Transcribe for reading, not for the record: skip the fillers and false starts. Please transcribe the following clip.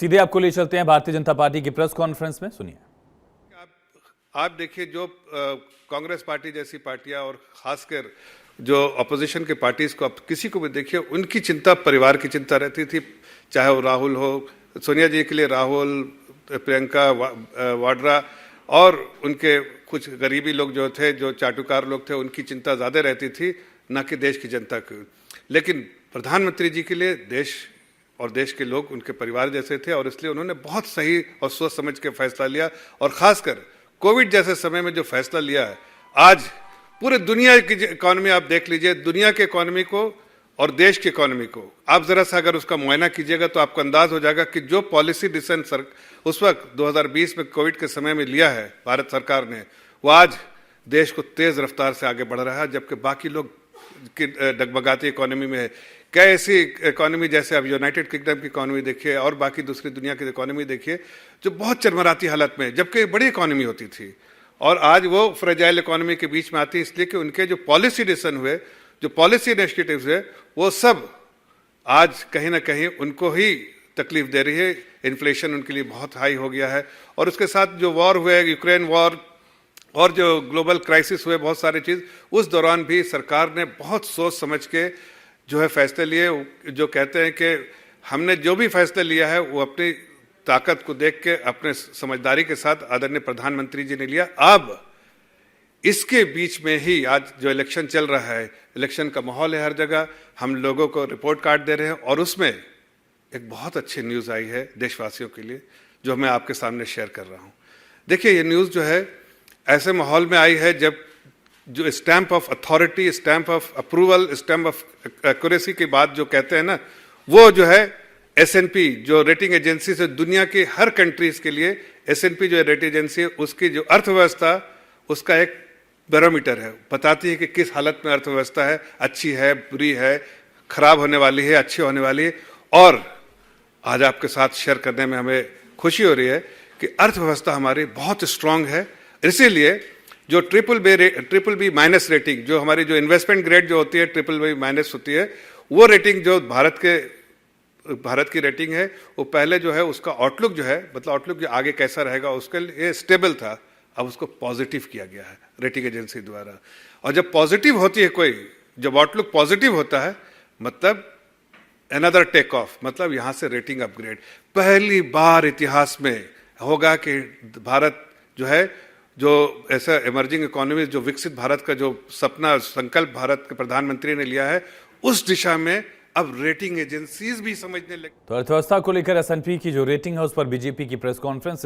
सीधे आपको ले चलते हैं भारतीय जनता पार्टी की प्रेस कॉन्फ्रेंस में, सुनिए। आप देखिए, जो कांग्रेस पार्टी जैसी पार्टियां और खासकर जो अपोजिशन के पार्टीज को, आप किसी को भी देखिए, उनकी चिंता परिवार की चिंता रहती थी। चाहे वो राहुल हो, सोनिया जी के लिए राहुल, प्रियंका वाड्रा और उनके कुछ गरीबी लोग जो थे, जो चाटुकार लोग थे, उनकी चिंता ज़्यादा रहती थी, न कि देश की जनता की। लेकिन प्रधानमंत्री जी के लिए देश और देश के लोग उनके परिवार जैसे थे, और इसलिए उन्होंने बहुत सही और सोच समझ के फैसला लिया। और खासकर कोविड जैसे समय में जो फैसला लिया है, आज पूरे दुनिया की इकोनॉमी आप देख लीजिए, दुनिया की इकोनॉमी को और देश की इकोनॉमी को आप जरा सा अगर उसका मुआयना कीजिएगा तो आपको अंदाज हो जाएगा कि जो पॉलिसी डिसीजन उस वक्त 2020 में कोविड के समय में लिया है भारत सरकार ने, वो आज देश को तेज रफ्तार से आगे बढ़ रहा है, जबकि बाकी लोग की डगमगाती इकोनॉमी में है। क्या ऐसी इकोनॉमी, जैसे अब यूनाइटेड किंगडम की इकोनॉमी देखिए और बाकी दूसरी दुनिया की इकोनॉमी देखिए, जो बहुत चरमराती हालत में है, जबकि बड़ी इकोनॉमी होती थी, और आज वो फ्रेजाइल इकोनॉमी के बीच में आती है, इसलिए कि उनके जो पॉलिसी डिसीजन हुए, जो पॉलिसी इनिशिएटिव्स हुए, वो सब आज कहीं ना कहीं उनको ही तकलीफ दे रही है। इन्फ्लेशन उनके लिए बहुत हाई हो गया है, और उसके साथ जो वॉर हुए, यूक्रेन वॉर और जो ग्लोबल क्राइसिस हुए, बहुत सारी चीज़, उस दौरान भी सरकार ने बहुत सोच समझ के जो है फैसले लिए। जो कहते हैं कि हमने जो भी फैसले लिया है वो अपनी ताकत को देख के, अपने समझदारी के साथ आदरणीय प्रधानमंत्री जी ने लिया। अब इसके बीच में ही आज जो इलेक्शन चल रहा है, इलेक्शन का माहौल है हर जगह, हम लोगों को रिपोर्ट कार्ड दे रहे हैं, और उसमें एक बहुत अच्छी न्यूज़ आई है देशवासियों के लिए, जो मैं आपके सामने शेयर कर रहा हूँ। देखिए, ये न्यूज़ जो है ऐसे माहौल में आई है जब जो stamp of authority, stamp of approval, stamp of accuracy की बात जो कहते हैं ना, वो जो है S&P जो रेटिंग एजेंसी से दुनिया के हर कंट्रीज के लिए S&P जो रेटिंग एजेंसी है, उसकी जो अर्थव्यवस्था, उसका एक बैरोमीटर है, बताती है कि किस हालत में अर्थव्यवस्था है, अच्छी है, बुरी है, खराब होने वाली है, अच्छी होने वाली है। और आज आपके साथ शेयर करने में हमें खुशी हो रही है कि अर्थव्यवस्था हमारी बहुत स्ट्रांग है। इसीलिए जो ट्रिपल बी माइनस रेटिंग, जो हमारी जो इन्वेस्टमेंट ग्रेड जो होती है, ट्रिपल बी माइनस होती है, वो रेटिंग जो भारत की रेटिंग है, वो पहले जो है उसका आउटलुक जो है, मतलब आउटलुक जो आगे कैसा रहेगा उसके लिए स्टेबल था, अब उसको पॉजिटिव किया गया है रेटिंग एजेंसी द्वारा। और जब पॉजिटिव होती है कोई, जब आउटलुक पॉजिटिव होता है, मतलब अनदर टेक ऑफ, मतलब यहां से रेटिंग अपग्रेड। पहली बार इतिहास में होगा कि भारत जो है, जो ऐसा इमर्जिंग इकोनॉमी, जो विकसित भारत का जो सपना, संकल्प भारत के प्रधानमंत्री ने लिया है, उस दिशा में अब रेटिंग एजेंसीज भी समझने लगे। तो अर्थव्यवस्था को लेकर S&P की जो रेटिंग है, उस पर बीजेपी की प्रेस कॉन्फ्रेंस